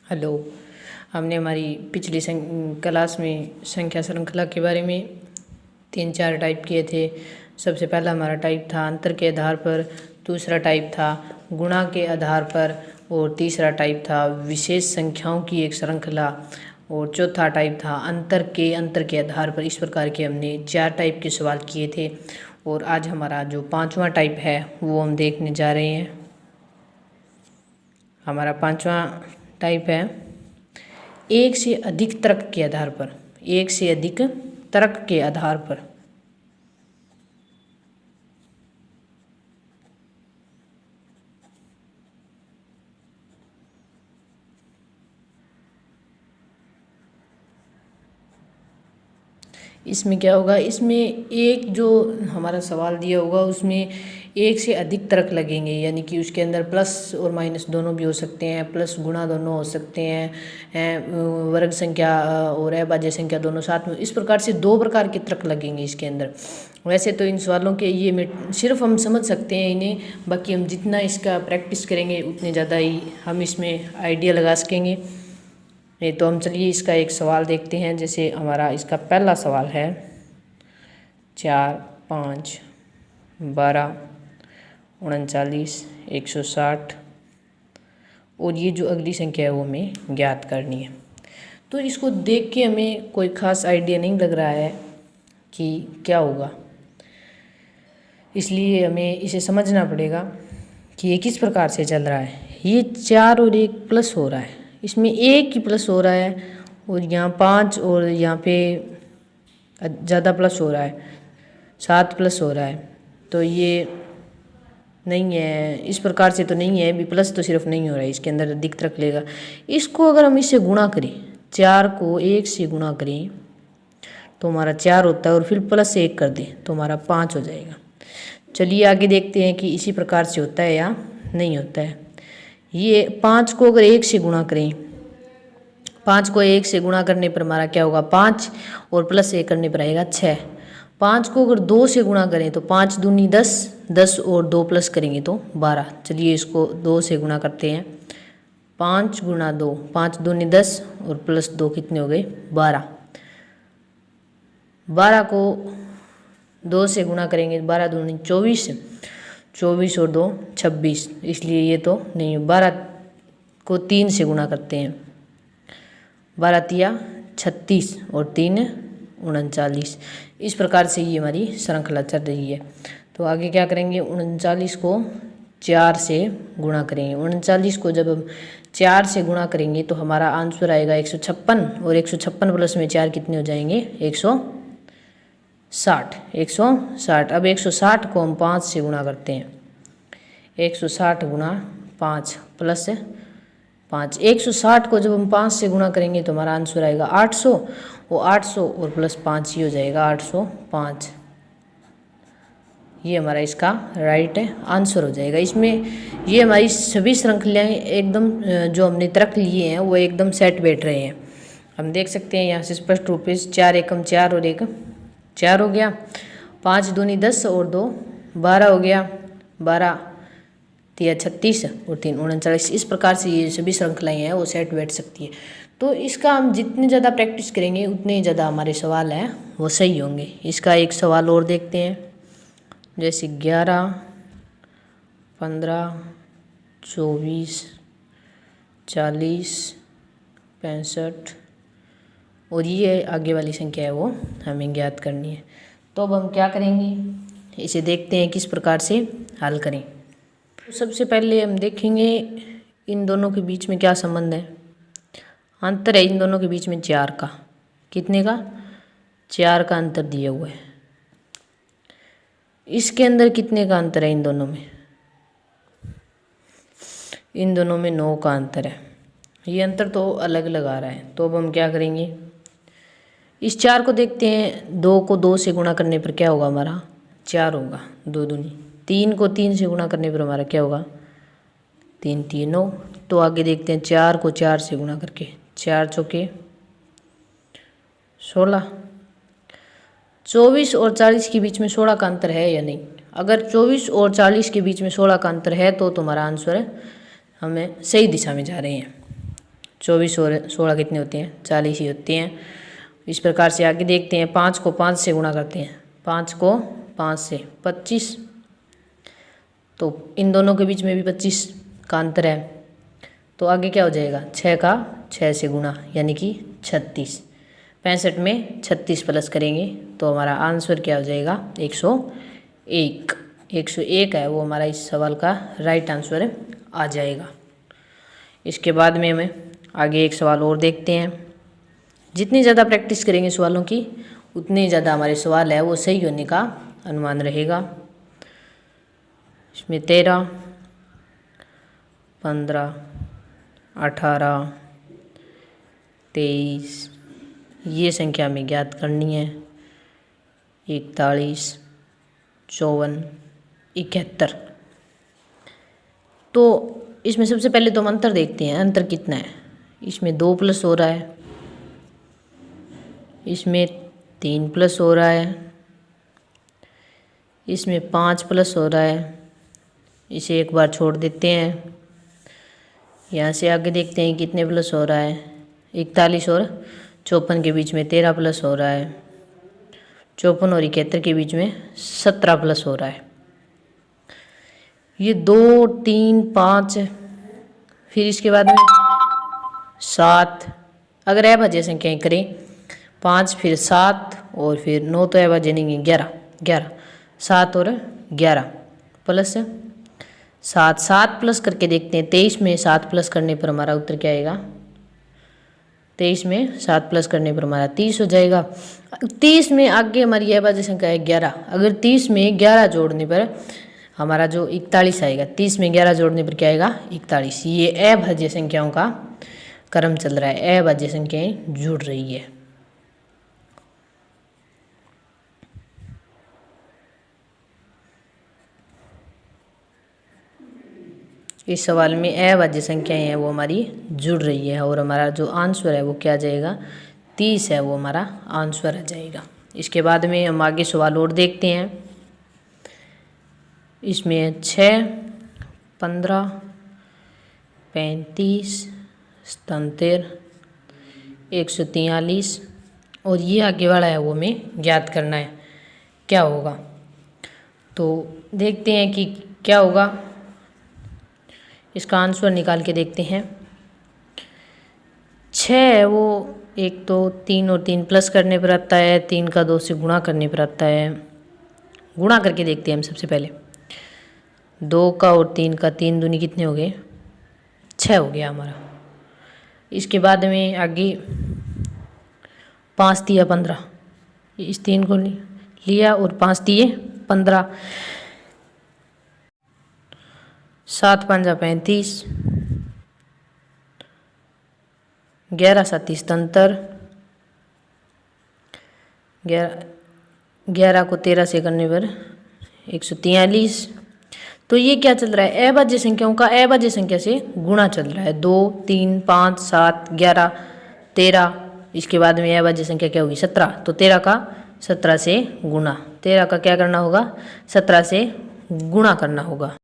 Hello. हमने हमारी पिछली क्लास में संख्या श्रृंखला के बारे में 3-4 टाइप किए थे। सबसे पहला हमारा टाइप था अंतर के आधार पर, दूसरा टाइप था गुणा के आधार पर और तीसरा टाइप था विशेष संख्याओं की एक श्रृंखला और चौथा टाइप था अंतर के आधार पर। इस प्रकार के हमने 4 टाइप के सवाल किए थे और आज हमारा जो 5वां टाइप है वो हम देखने जा रहे हैं। हमारा 5वां टाइप है एक से अधिक तर्क के आधार पर। एक से अधिक तर्क के आधार पर। इसमें क्या होगा, इसमें एक जो हमारा सवाल दिया होगा उसमें एक से अधिक तर्क लगेंगे, यानी कि उसके अंदर प्लस और माइनस दोनों भी हो सकते हैं, प्लस गुणा दोनों हो सकते हैं, वर्ग संख्या और अभाज्य संख्या दोनों साथ में। इस प्रकार से 2 प्रकार के तर्क लगेंगे इसके अंदर। वैसे तो इन सवालों के ये सिर्फ हम समझ सकते हैं इन्हें, बाकी हम जितना इसका प्रैक्टिस करेंगे उतने ज़्यादा ही हम इसमें आइडिया लगा सकेंगे। नहीं तो हम चलिए इसका एक सवाल देखते हैं। जैसे हमारा इसका पहला सवाल है 4, 5, 12, 39, 160 और ये जो अगली संख्या है वो हमें ज्ञात करनी है। तो इसको देख के हमें कोई ख़ास आइडिया नहीं लग रहा है कि क्या होगा, इसलिए हमें इसे समझना पड़ेगा कि ये किस प्रकार से चल रहा है। ये 4 और 1 प्लस हो रहा है, इसमें 1 ही प्लस हो रहा है और यहाँ 5 और यहाँ पे ज़्यादा प्लस हो रहा है, 7 प्लस हो रहा है। तो ये नहीं है, इस प्रकार से तो नहीं है, भी प्लस तो सिर्फ नहीं हो रहा है, इसके अंदर अधिक तर्क लेगा। इसको अगर हम इससे गुणा करें, 4 को 1 से गुणा करें तो हमारा 4 होता है और फिर प्लस 1 कर दें तो हमारा 5 हो जाएगा। चलिए आगे देखते हैं कि इसी प्रकार से होता है या नहीं होता है। ये 5 को अगर 1 से गुणा करें, 5 को 1 से गुणा करने पर हमारा क्या होगा 5 और प्लस 1 करने पर आएगा 6। 5 को अगर 2 से गुणा करें तो 5 दूनी 10, 10 और 2 प्लस करेंगे तो 12। चलिए इसको 2 से गुणा करते हैं। 5 गुणा 2, 5 दूनी 10 और प्लस 2 कितने हो गए 12। 12 को 2 से गुणा करेंगे, 12 दूनी 24, 24 और 2 26, इसलिए ये तो नहीं। 12 को 3 से गुणा करते हैं, 12 तिया 36 और 3 39। इस प्रकार से ये हमारी श्रृंखला चल रही है। तो आगे क्या करेंगे, 39 को 4 से गुणा करेंगे। 39 को जब हम 4 से गुणा करेंगे तो हमारा आंसर आएगा 156 और 156 प्लस में 4 कितने हो जाएंगे 160। 160। अब 160 को हम 5 से गुणा करते हैं, 160 गुणा 5 प्लस 5। 160 को जब हम 5 से गुणा करेंगे तो हमारा आंसर आएगा 800 और 800 और प्लस 5 ही हो जाएगा 805। ये हमारा इसका राइट आंसर हो जाएगा। इसमें ये हमारी सभी श्रृंखलाएं एकदम जो हमने तर्क लिए हैं वो एकदम सेट बैठ रहे हैं। हम देख सकते हैं यहाँ से स्पष्ट रूप से 4 एकम 4 और 1 4 हो गया, 5 दूनी 10 और 2 12 हो गया, 12 तिया 36 और 3 39। इस प्रकार से ये सभी श्रृंखलाएँ हैं वो सेट बैठ सकती है। तो इसका हम जितने ज़्यादा प्रैक्टिस करेंगे उतने ज़्यादा हमारे सवाल हैं वो सही होंगे। इसका एक सवाल और देखते हैं। जैसे 11, 15, 24, 40, 65 और ये आगे वाली संख्या है वो हमें ज्ञात करनी है। तो अब हम क्या करेंगे, इसे देखते हैं किस प्रकार से हल करें। तो सबसे पहले हम देखेंगे इन दोनों के बीच में क्या संबंध है। अंतर है इन दोनों के बीच में 4 का। कितने का 4 का अंतर दिया हुआ है। इसके अंदर कितने का अंतर है इन दोनों में, इन दोनों में 9 का अंतर है। ये अंतर तो अलग अलग आ रहा है। तो अब हम क्या करेंगे, इस 4 को देखते हैं। 2 को 2 से गुणा करने पर क्या होगा हमारा 4 होगा, 2 दूनी। 3 को 3 से गुणा करने पर हमारा क्या होगा 3 3 9। तो आगे देखते हैं 4 को 4 से गुणा करके, 4 चौके 16। 24 और 40 के बीच में 16 का अंतर है या नहीं। अगर 24 और 40 के बीच में 16 का अंतर है तो तुम्हारा आंसर है हमें सही दिशा में जा रहे हैं। 24 और 16 कितने होते हैं? 40 ही होते हैं। इस प्रकार से आगे देखते हैं, 5 को 5 से गुणा करते हैं, 5 को 5 से 25, तो इन दोनों के बीच में भी 25 का अंतर है। तो आगे क्या हो जाएगा? 6 का 6 से गुणा यानी कि 36। 65 में 36 प्लस करेंगे तो हमारा आंसर क्या हो जाएगा? 101। 101 है वो हमारा इस सवाल का राइट आंसर आ जाएगा। इसके बाद में हमें आगे एक सवाल और देखते हैं। जितनी ज़्यादा प्रैक्टिस करेंगे सवालों की उतने ज़्यादा हमारे सवाल है वो सही होने का अनुमान रहेगा। इसमें 13, 15, 18, 23 ये संख्या हमें ज्ञात करनी है। 41, 54, 71। तो इसमें सबसे पहले तो हम अंतर देखते हैं, अंतर कितना है। इसमें 2 प्लस हो रहा है, इसमें 3 प्लस हो रहा है, इसमें 5 प्लस हो रहा है। इसे एक बार छोड़ देते हैं। यहाँ से आगे देखते हैं कितने प्लस हो रहा है। 41 और 54 के बीच में 13 प्लस हो रहा है। 54 और 71 के बीच में 17 प्लस हो रहा है। ये 2, 3, 5, फिर इसके बाद में 7। अगर अभाज्य संख्याएं करें 5 फिर 7 और फिर 9 तो अभाज्य नहीं है, 11। 7 और 11 प्लस 7, 7 प्लस करके देखते हैं। 23 में 7 प्लस करने पर हमारा उत्तर क्या आएगा? 23 में 7 प्लस करने पर हमारा 30 हो जाएगा। 30 में आगे हमारी अभाज्य संख्या है 11। अगर 30 में 11 जोड़ने पर हमारा जो 41 आएगा, 30 में 11 जोड़ने पर क्या आएगा? 41। ये अभाज्य संख्याओं का क्रम चल रहा है, अभाज्य संख्याएं जुड़ रही है। इस सवाल में अभाज्य संख्याएं हैं वो हमारी जुड़ रही है और हमारा जो आंसर है वो क्या आ जाएगा? 30 है वो हमारा आंसर आ जाएगा। इसके बाद में हम आगे सवाल और देखते हैं। इसमें 6, 15, 35, 77, 143 और ये आगे वाला है वो हमें ज्ञात करना है क्या होगा। तो देखते हैं कि क्या होगा। इसका आंसर निकाल के देखते हैं। 6 है वो एक तो 3 और 3 प्लस करने पर आता है, 3 का 2 से गुणा करने पर आता है। गुणा करके देखते हैं हम सबसे पहले। 2 का और 3 का, 3 दूनी कितने हो गए? 6 हो गया हमारा। इसके बाद में आगे 5 दिया 15, इस 3 को लिया और 5 दिए 15। 7 5 35, 11 7 77, 11 को 13 से करने पर 143। तो ये क्या चल रहा है? अभाज्य संख्याओं का अभाज्य संख्या से गुणा चल रहा है। 2, 3, 5, 7, 11, 13। इसके बाद में अभाज्य संख्या क्या होगी? 17। तो 13 का 17 से गुणा, 13 का क्या करना होगा? 17 से गुणा करना होगा।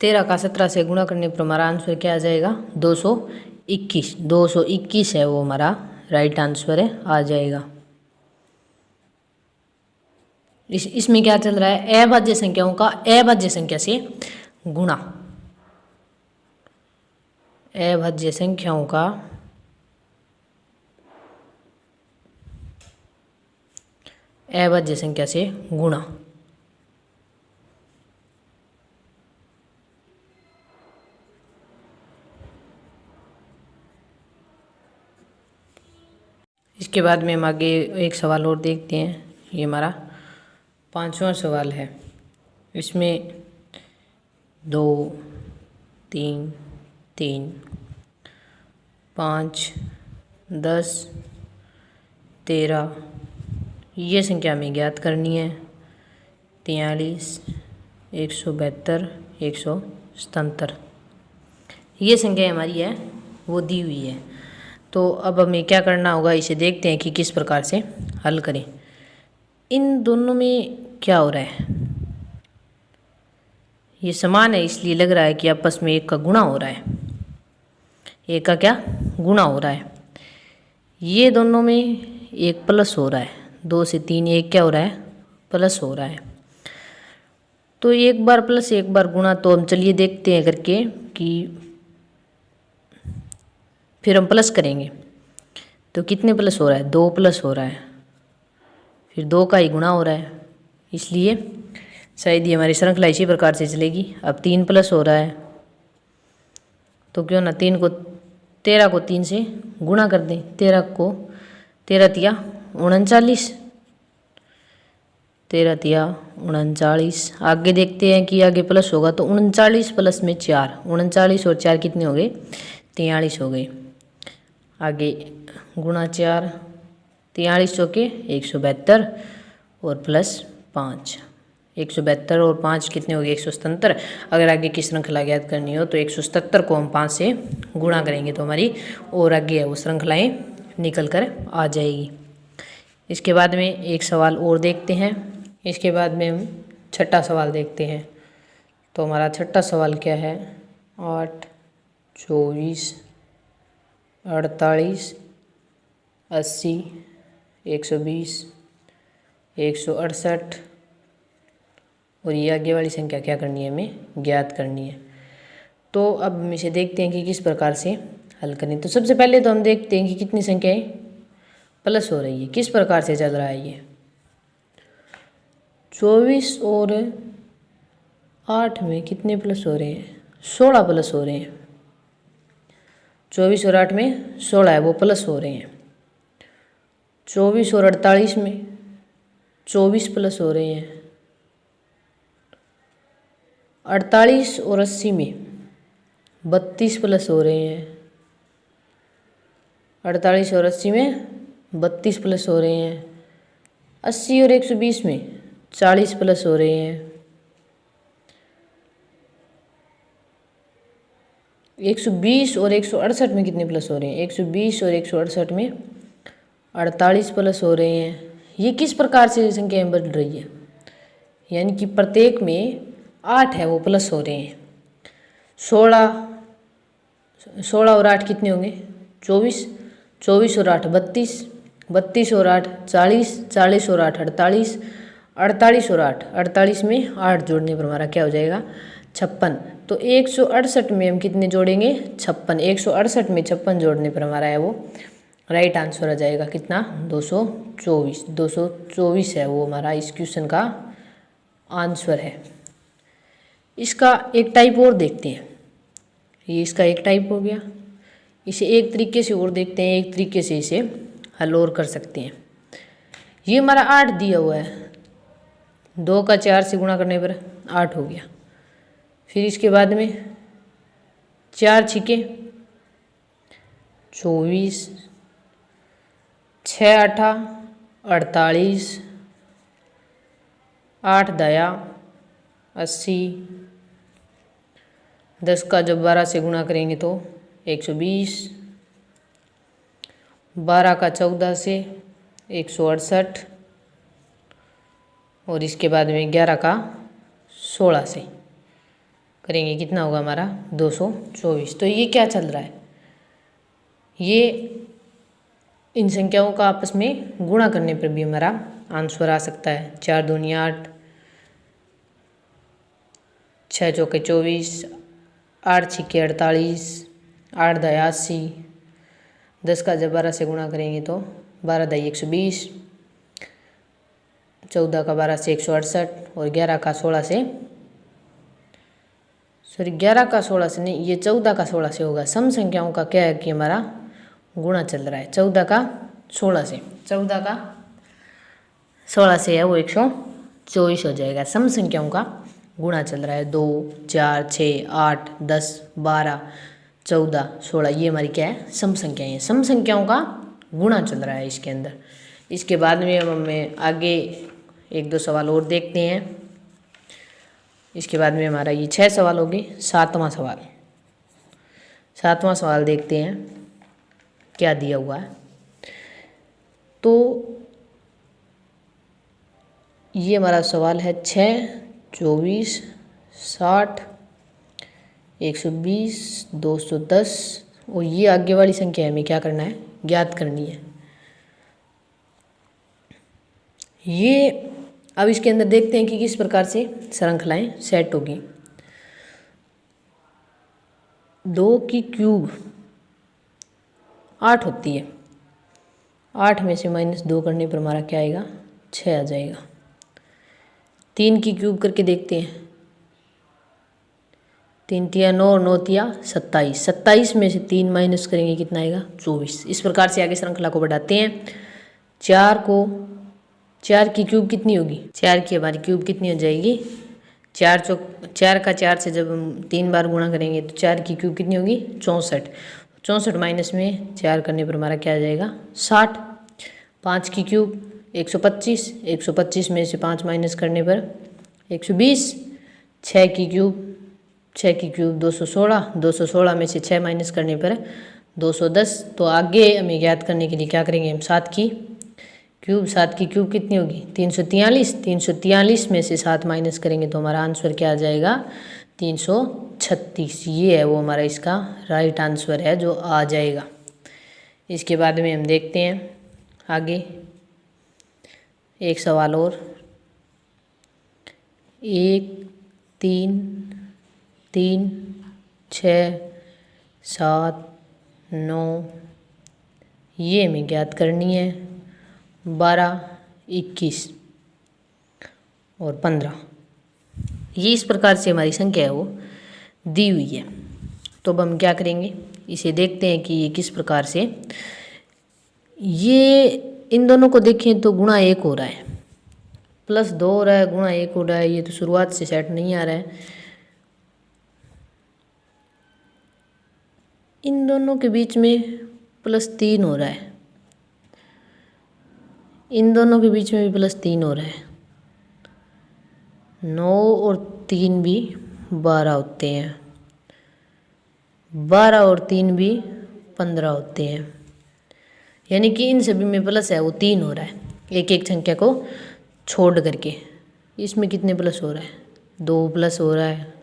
13 का 17 से गुणा करने पर हमारा आंसर क्या आ जाएगा? 221। 221 है वो हमारा राइट आंसर है, आ जाएगा। इसमें क्या चल रहा है? अभाज्य संख्याओं का अभाज्य संख्या से गुणा। अभाज्य संख्याओं का अभाज्य संख्या से गुणा। इसके बाद में हम आगे एक सवाल और देखते हैं। ये हमारा 5वां सवाल है। इसमें 2, 3, 3, 5, 10, 13 ये संख्या हमें ज्ञात करनी है। 43, 172, 177 ये संख्या हमारी है वो दी हुई है। तो अब हमें क्या करना होगा, इसे देखते हैं कि किस प्रकार से हल करें। इन दोनों में क्या हो रहा है? ये समान है इसलिए लग रहा है कि आपस में एक का गुणा हो रहा है। एक का क्या गुणा हो रहा है। ये दोनों में एक प्लस हो रहा है, 2 से 3 एक क्या हो रहा है प्लस हो रहा है। तो एक बार प्लस एक बार गुणा, तो हम चलिए देखते हैं करके कि फिर हम प्लस करेंगे तो कितने प्लस हो रहा है, 2 प्लस हो रहा है, फिर 2 का ही गुणा हो रहा है, इसलिए शायद ये हमारी श्रृंखला इसी प्रकार से चलेगी। अब 3 प्लस हो रहा है तो क्यों ना 13 को 3 से गुणा कर दें। 13 तिया 39, 13 तिया 39। आगे देखते हैं कि आगे प्लस होगा तो 39 प्लस में 4, 39 और 4 कितने हो गए 43 हो गए। आगे गुणा 4, 43 चौके 172 और प्लस 5, 172 और 5 कितने हो गए 177। अगर आगे की श्रृंखला ज्ञात करनी हो तो 177 को हम 5 से गुणा करेंगे तो हमारी और आगे है वो श्रृंखलाएँ निकल कर आ जाएगी। इसके बाद में एक सवाल और देखते हैं। इसके बाद में हम छठा सवाल देखते हैं। तो हमारा छठा सवाल क्या है, 8, 24, 48, 80, 120, 168 और ये आगे वाली संख्या क्या करनी है हमें ज्ञात करनी है। तो अब हम इसे देखते हैं कि किस प्रकार से हल करें। तो सबसे पहले तो हम देखते हैं कि कितनी संख्याएं प्लस हो रही है, किस प्रकार से चल रहा है ये। 24 और 8 में कितने प्लस हो रहे हैं, 16 प्लस हो रहे हैं। 24 और 8 में 16 है वो प्लस हो रहे हैं। 24 और 48 में 24 प्लस हो रहे हैं। 48 और 80 में 32 प्लस हो रहे हैं। 48 और 80 में 32 प्लस हो रहे हैं। 80 और 120 में 40 प्लस हो रहे हैं। 120 और 168 में कितने प्लस हो रहे हैं, 120 और 168 में 48 प्लस हो रहे हैं। ये किस प्रकार से संख्याएं बढ़ रही है, यानी कि प्रत्येक में 8 है वो प्लस हो रहे हैं। 16 और 8 कितने होंगे 24, 24 और 8 32, 32 और 8 40, 40 और 8 48, 48 और 8 48 में 8 जोड़ने पर हमारा क्या हो जाएगा 56। तो 168 में हम कितने जोड़ेंगे 56, 168 में 56 जोड़ने पर हमारा है वो राइट आंसर आ जाएगा कितना 224। 224 है वो हमारा इस क्वेश्चन का आंसर है। इसका एक टाइप और देखते हैं। ये इसका एक टाइप हो गया। इसे एक तरीके से और देखते हैं, एक तरीके से इसे हल और कर सकते हैं। ये हमारा 8 दिया हुआ है, 2 का 4 से गुणा करने पर 8 हो गया। फिर इसके बाद में 4 छिके 24, 6 8 48, 8 दया 80, 10 का जब 12 से गुणा करेंगे तो 120, 12 का 14 से 168 और इसके बाद में 11 का 16 से करेंगे कितना होगा हमारा 224। तो ये क्या चल रहा है, ये इन संख्याओं का आपस में गुणा करने पर भी हमारा आंसर आ सकता है। 4 दूनी 8, 6 चौके 24, 8 छिके 48, 8 दया 80, 10 का जब 12 से गुणा करेंगे तो 12 दई 120, 14 का 12 से 168 और 11 का 16 से नहीं, ये 14 का 16 से होगा। सम संख्याओं का क्या है कि हमारा गुणा चल रहा है 14 का 16 से, 14 का 16 से है वो 124 हो जाएगा। सम संख्याओं का गुणा चल रहा है 2 4 6 8 10 12 14 16, ये हमारी क्या है सम संख्याएं हैं। सम संख्याओं का गुणा चल रहा है इसके अंदर। इसके बाद में अब हमें आगे 1-2 सवाल और देखते हैं। इसके बाद में हमारा ये 6 सवाल हो गए। 7वां सवाल देखते हैं क्या दिया हुआ है। तो ये हमारा सवाल है 6, 24, 60, 120, 210 और ये आगे वाली संख्या हमें क्या करना है, ज्ञात करनी है। ये अब इसके अंदर देखते हैं कि किस प्रकार से श्रृंखलाएं सेट होगी। 2 की क्यूब 8 होती है, 8 में से -2 करने पर हमारा क्या आएगा, 6 आ जाएगा। 3 की क्यूब करके देखते हैं, 3 तिया 9 और 9 तिया 27, 27 में से 3 माइनस करेंगे कितना आएगा, 24। इस प्रकार से आगे श्रृंखला को बढ़ाते हैं। 4 की क्यूब कितनी होगी, 4 की हमारी क्यूब कितनी हो जाएगी, 4 का 4 से जब हम 3 बार गुणा करेंगे तो 4 की क्यूब कितनी होगी, 64। 64 माइनस में 4 करने पर हमारा क्या आ जाएगा, 60। 5 की क्यूब 125, 125 में से 5 माइनस करने पर 120। 6 की क्यूब 216, 216 में से 6 माइनस करने पर 210। तो आगे हमें ज्ञात करने के लिए क्या करेंगे हम, 7 की क्यूब कितनी होगी, 343। 343 में से 7 माइनस करेंगे तो हमारा आंसर क्या आ जाएगा, 336। ये है वो हमारा इसका राइट आंसर है जो आ जाएगा। इसके बाद में हम देखते हैं आगे एक सवाल और। 1 3 3 6 7 9 ये हमें ज्ञात करनी है। 12 21 और 15 ये इस प्रकार से हमारी संख्या है वो दी हुई है। तो अब हम क्या करेंगे, इसे देखते हैं कि ये किस प्रकार से, ये इन दोनों को देखें तो गुणा 1 हो रहा है, +2 हो रहा है, गुणा 1 हो रहा है। ये तो शुरुआत से सेट नहीं आ रहा है। इन दोनों के बीच में +3 हो रहा है, इन दोनों के बीच में भी +3 हो रहा है। 9 और 3 भी 12 होते हैं, 12 और 3 भी 15 होते हैं। यानी कि इन सभी में प्लस है वो 3 हो रहा है, एक एक संख्या को छोड़ करके। इसमें कितने प्लस हो रहा है, 2 प्लस हो रहा है।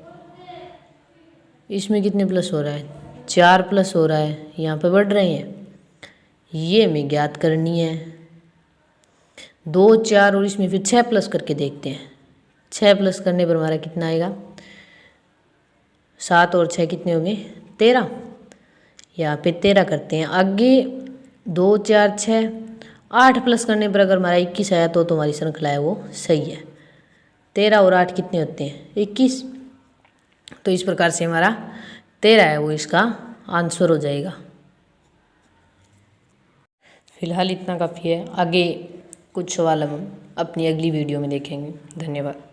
इसमें कितने प्लस हो रहा है, 4 प्लस हो रहा है। यहाँ पे बढ़ रहे हैं, ये हमें ज्ञात करनी है। 2 4 और इसमें फिर 6 प्लस करके देखते हैं। 6 प्लस करने पर हमारा कितना आएगा, 7 और 6 कितने होंगे, 13। यहाँ पे 13 करते हैं। आगे 2 4 6 8 प्लस करने पर अगर हमारा 21 आया तो हमारी श्रृंखला है वो सही है। 13 और 8 कितने होते हैं, 21। तो इस प्रकार से हमारा 13 है वो इसका आंसर हो जाएगा। फिलहाल इतना काफ़ी है, आगे कुछ सवाल हम अपनी अगली वीडियो में देखेंगे। धन्यवाद।